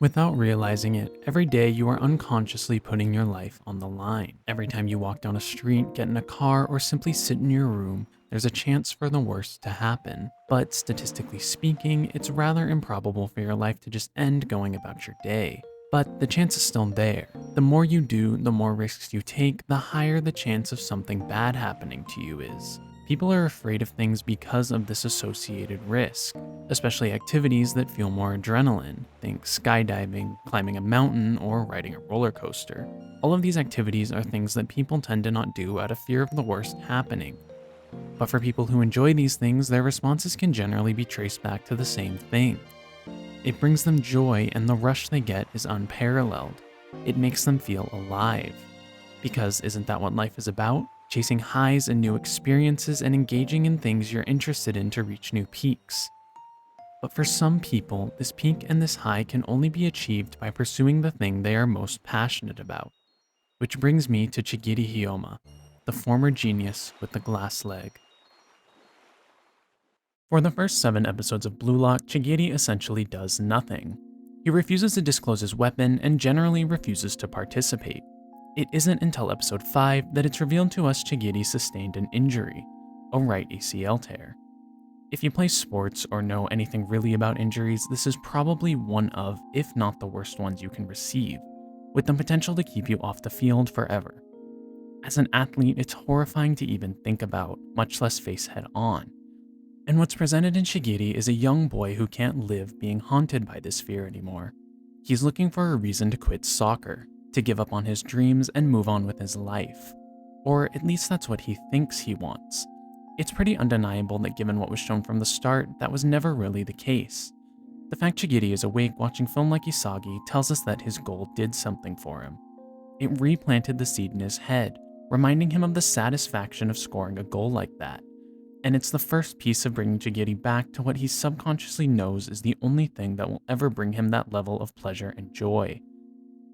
Without realizing it, every day you are unconsciously putting your life on the line. Every time you walk down a street, get in a car, or simply sit in your room, there's a chance for the worst to happen. But statistically speaking, it's rather improbable for your life to just end going about your day. But the chance is still there. The more you do, the more risks you take, the higher the chance of something bad happening to you is. People are afraid of things because of this associated risk, especially activities that feel more adrenaline. Think skydiving, climbing a mountain, or riding a roller coaster. All of these activities are things that people tend to not do out of fear of the worst happening. But for people who enjoy these things, their responses can generally be traced back to the same thing. It brings them joy, and the rush they get is unparalleled. It makes them feel alive. Because isn't that what life is about? Chasing highs and new experiences and engaging in things you're interested in to reach new peaks. But for some people, this peak and this high can only be achieved by pursuing the thing they are most passionate about. Which brings me to Chigiri Hiyoma, the former genius with the glass leg. For the first 7 episodes of Blue Lock, Chigiri essentially does nothing. He refuses to disclose his weapon and generally refuses to participate. It isn't until episode 5 that it's revealed to us Chigiri sustained an injury, a right ACL tear. If you play sports or know anything really about injuries, this is probably one of, if not the worst ones you can receive, with the potential to keep you off the field forever. As an athlete, it's horrifying to even think about, much less face head on. And what's presented in Shigiri is a young boy who can't live being haunted by this fear anymore. He's looking for a reason to quit soccer, to give up on his dreams and move on with his life. Or at least that's what he thinks he wants. It's pretty undeniable that given what was shown from the start, that was never really the case. The fact Chigiri is awake watching film like Isagi tells us that his goal did something for him. It replanted the seed in his head, reminding him of the satisfaction of scoring a goal like that. And it's the first piece of bringing Chigiri back to what he subconsciously knows is the only thing that will ever bring him that level of pleasure and joy.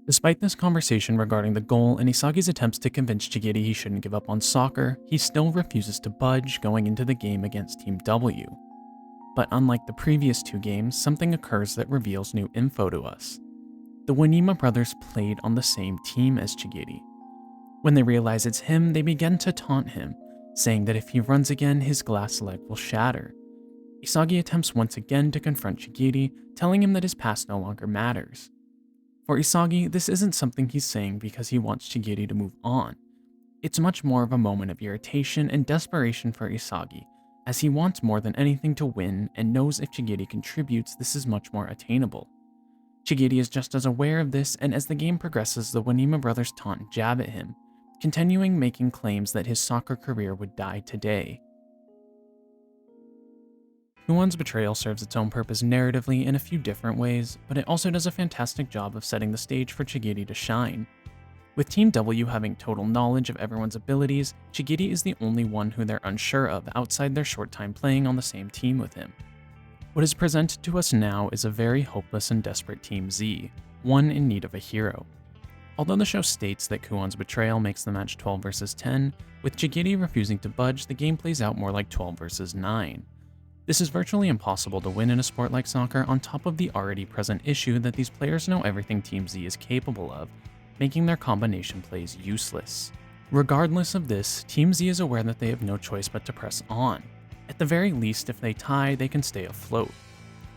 Despite this conversation regarding the goal and Isagi's attempts to convince Chigiri he shouldn't give up on soccer, he still refuses to budge going into the game against Team W. But unlike the previous 2 games, something occurs that reveals new info to us. The Wanima brothers played on the same team as Chigiri. When they realize it's him, they begin to taunt him, saying that if he runs again, his glass leg will shatter. Isagi attempts once again to confront Chigiri, telling him that his past no longer matters. For Isagi, this isn't something he's saying because he wants Chigiri to move on. It's much more of a moment of irritation and desperation for Isagi, as he wants more than anything to win and knows if Chigiri contributes, this is much more attainable. Chigiri is just as aware of this, and as the game progresses, the Wanima brothers taunt and jab at him, continuing making claims that his soccer career would die today. Kuon's betrayal serves its own purpose narratively in a few different ways, but it also does a fantastic job of setting the stage for Chigiri to shine. With Team W having total knowledge of everyone's abilities, Chigiri is the only one who they're unsure of outside their short time playing on the same team with him. What is presented to us now is a very hopeless and desperate Team Z, one in need of a hero. Although the show states that Kuon's betrayal makes the match 12 versus 10, with Chigiri refusing to budge, the game plays out more like 12 versus 9. This is virtually impossible to win in a sport like soccer on top of the already present issue that these players know everything Team Z is capable of, making their combination plays useless. Regardless of this, Team Z is aware that they have no choice but to press on. At the very least, if they tie, they can stay afloat.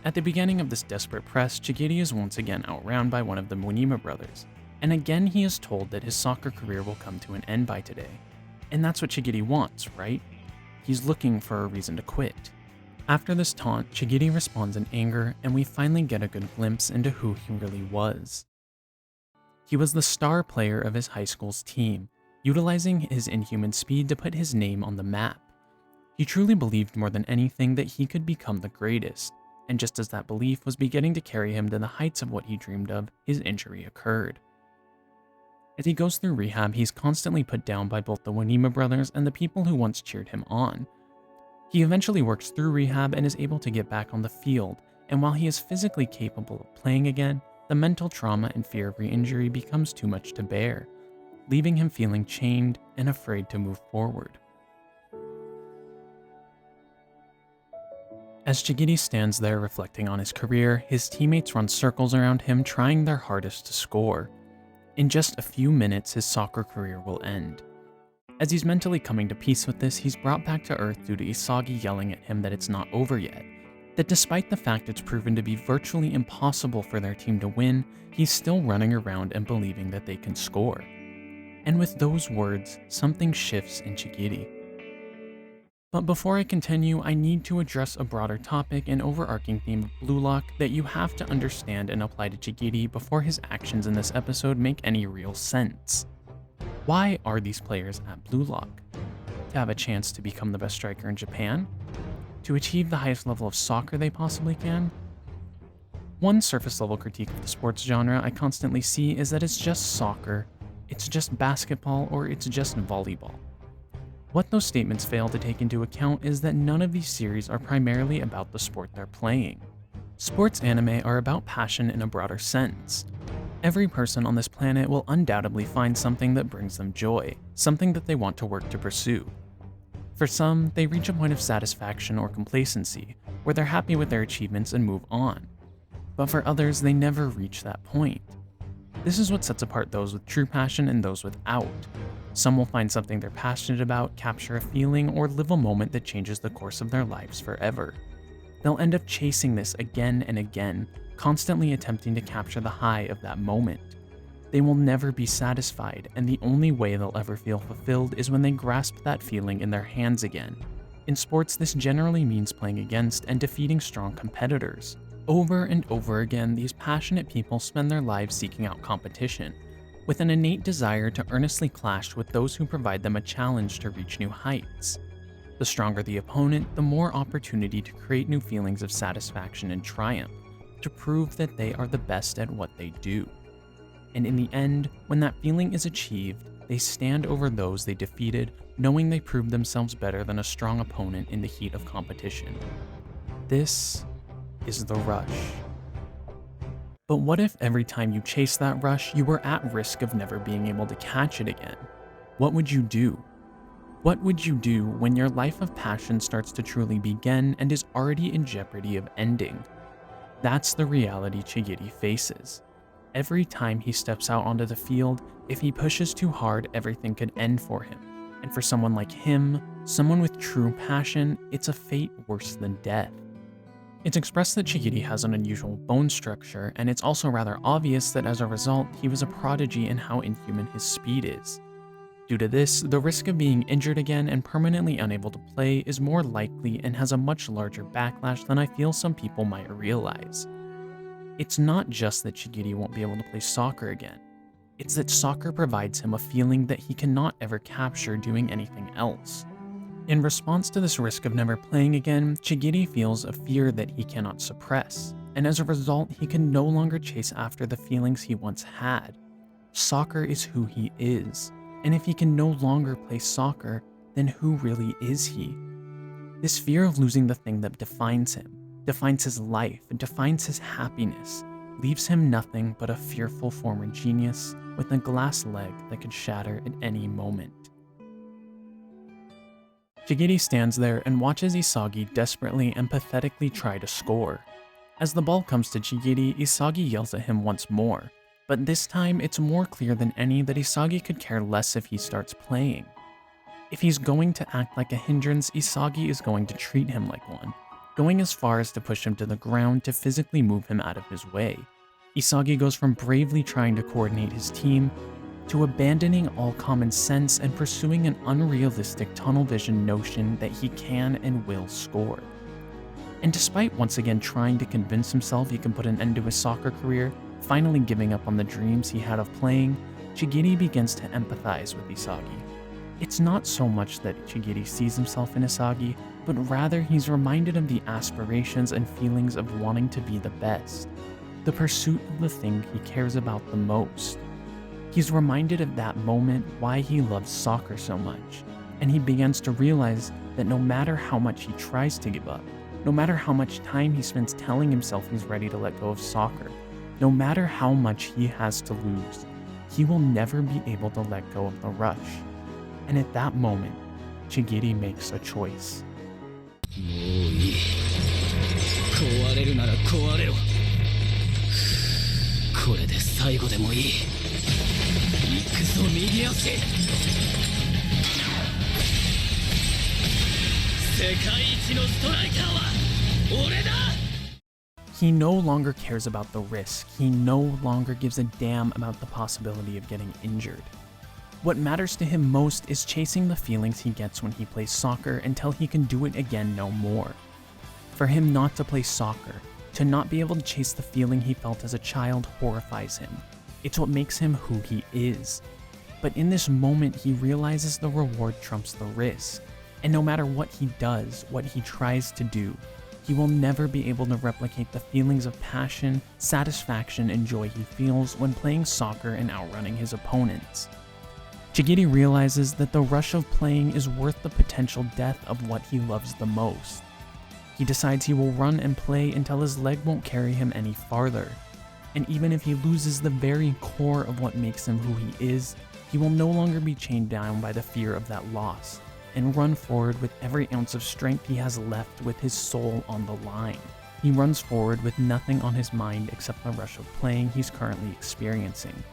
At the beginning of this desperate press, Chigiri is once again outrun by one of the Munima brothers, and again he is told that his soccer career will come to an end by today. And that's what Chigiri wants, right? He's looking for a reason to quit. After this taunt, Chigiri responds in anger, and we finally get a good glimpse into who he really was. He was the star player of his high school's team, utilizing his inhuman speed to put his name on the map. He truly believed more than anything that he could become the greatest, and just as that belief was beginning to carry him to the heights of what he dreamed of, his injury occurred. As he goes through rehab, he's constantly put down by both the Wanima brothers and the people who once cheered him on. He eventually works through rehab and is able to get back on the field, and while he is physically capable of playing again, the mental trauma and fear of re-injury becomes too much to bear, leaving him feeling chained and afraid to move forward. As Chigiri stands there reflecting on his career, his teammates run circles around him trying their hardest to score. In just a few minutes, his soccer career will end. As he's mentally coming to peace with this, he's brought back to Earth due to Isagi yelling at him that it's not over yet. That despite the fact it's proven to be virtually impossible for their team to win, he's still running around and believing that they can score. And with those words, something shifts in Chigiri. But before I continue, I need to address a broader topic and overarching theme of Blue Lock that you have to understand and apply to Chigiri before his actions in this episode make any real sense. Why are these players at Blue Lock? To have a chance to become the best striker in Japan? To achieve the highest level of soccer they possibly can? One surface level critique of the sports genre I constantly see is that it's just soccer, it's just basketball, or it's just volleyball. What those statements fail to take into account is that none of these series are primarily about the sport they're playing. Sports anime are about passion in a broader sense. Every person on this planet will undoubtedly find something that brings them joy, something that they want to work to pursue. For some, they reach a point of satisfaction or complacency, where they're happy with their achievements and move on. But for others, they never reach that point. This is what sets apart those with true passion and those without. Some will find something they're passionate about, capture a feeling, or live a moment that changes the course of their lives forever. They'll end up chasing this again and again, constantly attempting to capture the high of that moment. They will never be satisfied, and the only way they'll ever feel fulfilled is when they grasp that feeling in their hands again. In sports, this generally means playing against and defeating strong competitors. Over and over again, these passionate people spend their lives seeking out competition, with an innate desire to earnestly clash with those who provide them a challenge to reach new heights. The stronger the opponent, the more opportunity to create new feelings of satisfaction and triumph, to prove that they are the best at what they do. And in the end, when that feeling is achieved, they stand over those they defeated, knowing they proved themselves better than a strong opponent in the heat of competition. This is the rush. But what if every time you chase that rush, you were at risk of never being able to catch it again? What would you do? What would you do when your life of passion starts to truly begin and is already in jeopardy of ending? That's the reality Chigiri faces. Every time he steps out onto the field, if he pushes too hard, everything could end for him. And for someone like him, someone with true passion, it's a fate worse than death. It's expressed that Chigiri has an unusual bone structure, and it's also rather obvious that as a result, he was a prodigy in how inhuman his speed is. Due to this, the risk of being injured again and permanently unable to play is more likely and has a much larger backlash than I feel some people might realize. It's not just that Chigiri won't be able to play soccer again. It's that soccer provides him a feeling that he cannot ever capture doing anything else. In response to this risk of never playing again, Chigiri feels a fear that he cannot suppress, and as a result, he can no longer chase after the feelings he once had. Soccer is who he is, and if he can no longer play soccer, then who really is he? This fear of losing the thing that defines him, defines his life, and defines his happiness, leaves him nothing but a fearful former genius with a glass leg that could shatter at any moment. Chigiri stands there and watches Isagi desperately and pathetically try to score. As the ball comes to Chigiri, Isagi yells at him once more, but this time it's more clear than any that Isagi could care less if he starts playing. If he's going to act like a hindrance, Isagi is going to treat him like one, going as far as to push him to the ground to physically move him out of his way. Isagi goes from bravely trying to coordinate his team to abandoning all common sense and pursuing an unrealistic tunnel vision notion that he can and will score. And despite once again trying to convince himself he can put an end to his soccer career, finally giving up on the dreams he had of playing, Chigiri begins to empathize with Isagi. It's not so much that Chigiri sees himself in Isagi, but rather he's reminded of the aspirations and feelings of wanting to be the best, the pursuit of the thing he cares about the most. He's reminded of that moment why he loves soccer so much, and he begins to realize that no matter how much he tries to give up, no matter how much time he spends telling himself he's ready to let go of soccer, no matter how much he has to lose, he will never be able to let go of the rush. And at that moment, Chigiri makes a choice. もういい。れるなら壊れろ。これで最後でもいい。行くぞ右足。世界一のストライカーは俺だ。 He no longer cares about the risk. He no longer gives a damn about the possibility of getting injured. What matters to him most is chasing the feelings he gets when he plays soccer until he can do it again no more. For him not to play soccer, to not be able to chase the feeling he felt as a child horrifies him. It's what makes him who he is. But in this moment, he realizes the reward trumps the risk. And no matter what he does, what he tries to do, he will never be able to replicate the feelings of passion, satisfaction, and joy he feels when playing soccer and outrunning his opponents. Chigiri realizes that the rush of playing is worth the potential death of what he loves the most. He decides he will run and play until his leg won't carry him any farther. And even if he loses the very core of what makes him who he is, he will no longer be chained down by the fear of that loss, and run forward with every ounce of strength he has left with his soul on the line. He runs forward with nothing on his mind except the rush of playing he's currently experiencing.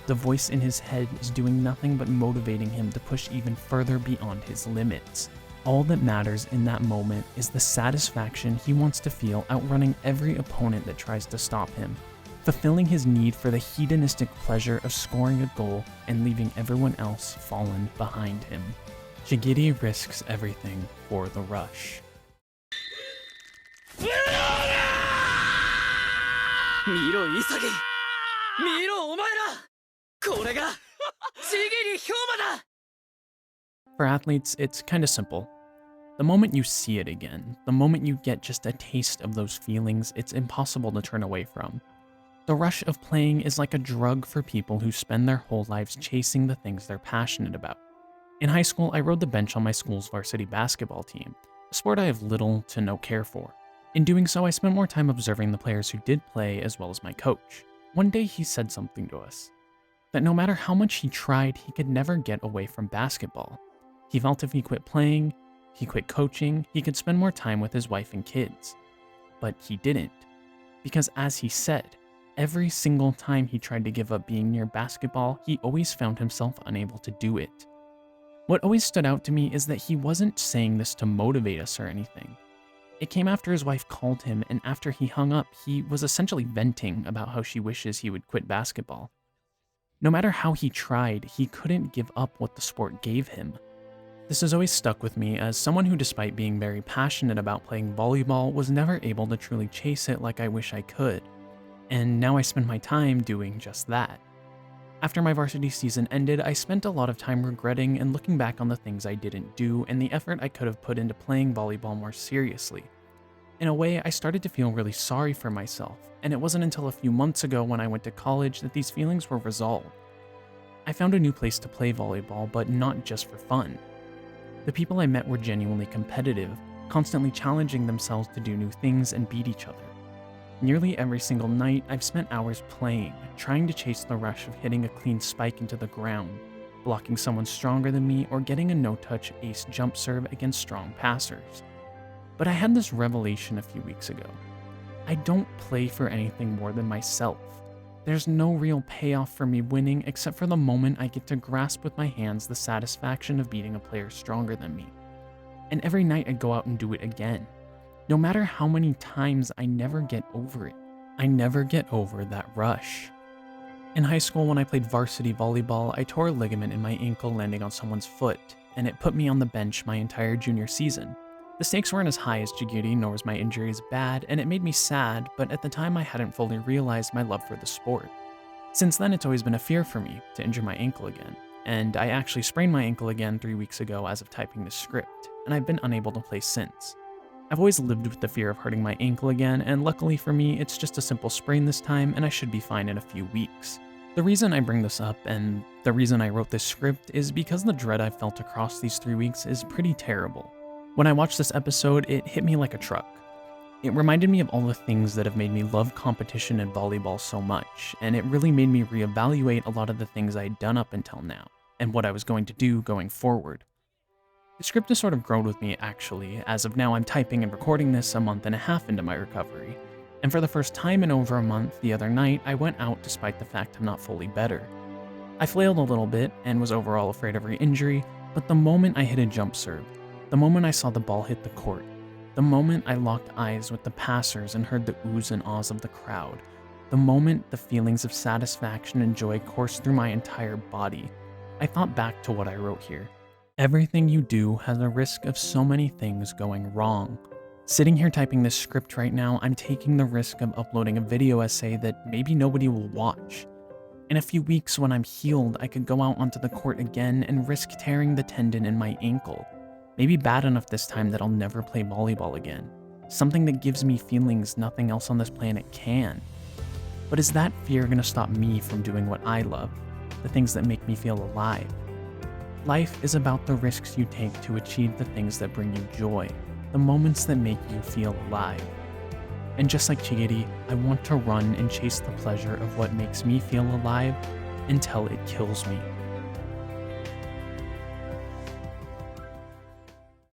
The voice in his head is doing nothing but motivating him to push even further beyond his limits. All that matters in that moment is the satisfaction he wants to feel outrunning every opponent that tries to stop him, fulfilling his need for the hedonistic pleasure of scoring a goal and leaving everyone else fallen behind him. Chigiri risks everything for the rush. 見ろ潔、見ろお前ら、これがちぎり氷馬だ。 For athletes, it's kinda simple. The moment you see it again, the moment you get just a taste of those feelings, it's impossible to turn away from. The rush of playing is like a drug for people who spend their whole lives chasing the things they're passionate about. In high school, I rode the bench on my school's varsity basketball team, a sport I have little to no care for. In doing so, I spent more time observing the players who did play as well as my coach. One day he said something to us, that no matter how much he tried, he could never get away from basketball. He felt if he quit playing, he quit coaching, he could spend more time with his wife and kids. But he didn't. Because as he said, every single time he tried to give up being near basketball, he always found himself unable to do it. What always stood out to me is that he wasn't saying this to motivate us or anything. It came after his wife called him, and after he hung up, he was essentially venting about how she wishes he would quit basketball. No matter how he tried, he couldn't give up what the sport gave him. This has always stuck with me as someone who, despite being very passionate about playing volleyball, was never able to truly chase it like I wish I could. And now I spend my time doing just that. After my varsity season ended, I spent a lot of time regretting and looking back on the things I didn't do and the effort I could have put into playing volleyball more seriously. In a way, I started to feel really sorry for myself, and it wasn't until a few months ago when I went to college that these feelings were resolved. I found a new place to play volleyball, but not just for fun. The people I met were genuinely competitive, constantly challenging themselves to do new things and beat each other. Nearly every single night, I've spent hours playing, trying to chase the rush of hitting a clean spike into the ground, blocking someone stronger than me, or getting a no-touch ace jump serve against strong passers. But I had this revelation a few weeks ago. I don't play for anything more than myself. There's no real payoff for me winning except for the moment I get to grasp with my hands the satisfaction of beating a player stronger than me. And every night I go out and do it again. No matter how many times, I never get over it. I never get over that rush. In high school, when I played varsity volleyball, I tore a ligament in my ankle landing on someone's foot, and it put me on the bench my entire junior season. The stakes weren't as high as Chigiri, nor was my injury as bad, and it made me sad, but at the time I hadn't fully realized my love for the sport. Since then, it's always been a fear for me to injure my ankle again, and I actually sprained my ankle again 3 weeks ago as of typing this script, and I've been unable to play since. I've always lived with the fear of hurting my ankle again, and luckily for me, it's just a simple sprain this time, and I should be fine in a few weeks. The reason I bring this up, and the reason I wrote this script, is because the dread I've felt across these 3 weeks is pretty terrible. When I watched this episode, it hit me like a truck. It reminded me of all the things that have made me love competition and volleyball so much, and it really made me reevaluate a lot of the things I'd done up until now, and what I was going to do going forward. The script has sort of grown with me, actually. As of now, I'm typing and recording this a month and a half into my recovery, And for the first time in over a month, the other night, I went out despite the fact I'm not fully better. I flailed a little bit and was overall afraid of re-injury, but the moment I hit a jump serve, the moment I saw the ball hit the court, the moment I locked eyes with the passers and heard the oohs and ahs of the crowd, the moment the feelings of satisfaction and joy coursed through my entire body, I thought back to what I wrote here. Everything you do has a risk of so many things going wrong. Sitting here typing this script right now, I'm taking the risk of uploading a video essay that maybe nobody will watch. In a few weeks when I'm healed, I could go out onto the court again and risk tearing the tendon in my ankle. Maybe bad enough this time that I'll never play volleyball again. Something that gives me feelings nothing else on this planet can. But is that fear gonna stop me from doing what I love? The things that make me feel alive? Life is about the risks you take to achieve the things that bring you joy, the moments that make you feel alive. And just like Chigiri, I want to run and chase the pleasure of what makes me feel alive until it kills me.